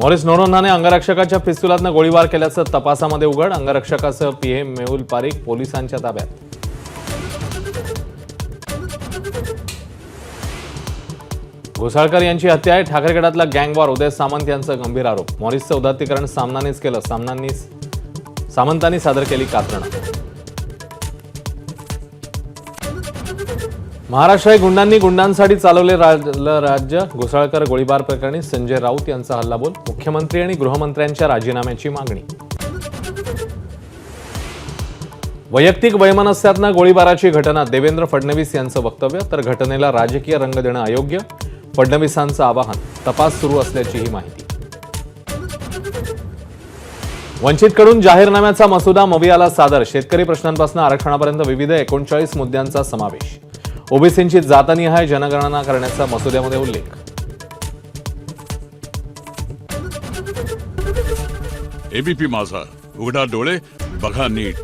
Morris नोरोन्हाने अंगरक्षकाच्या पिस्तुलातनं गोळीबार केल्याचं तपासामध्ये उघड. अंगरक्षकासह पीएम मेहुल पारिक पोलिसांच्या ताब्यात. घोसाळकर यांची हत्या आहे. ठाकरे गटातला गँगवॉर, उदय सामंत यांचा गंभीर आरोप. मॉरिसचं उदात्तीकरण सामनानेच केलं. सामंतांनी सादर केली कात्रणं. महाराष्ट्र गुंडांनी गुंडांसाठी चालवले राज्य. घोसाळकर गोळीबार प्रकरणी संजय राऊत यांचा हल्लाबोल. मुख्यमंत्री आणि गृहमंत्र्यांच्या राजीनाम्याची मागणी. वैयक्तिक वैमनस्यातनं गोळीबाराची घटना. देवेंद्र फडणवीस यांचं वक्तव्य. तर घटनेला राजकीय रंग देणं अयोग्य. फडणवीसांचं आवाहन. तपास सुरू असल्याचीही माहिती. वंचितकडून जाहीरनाम्याचा मसुदा मवियाला सादर. शेतकरी प्रश्नांपासून आरक्षणापर्यंत विविध 39 मुद्द्यांचा समावेश. ओबीसींची जातनिहाय जनगणना करण्याचा मसुद्यामध्ये उल्लेख. एबीपी माझा, उघडा डोळे बघा नीट.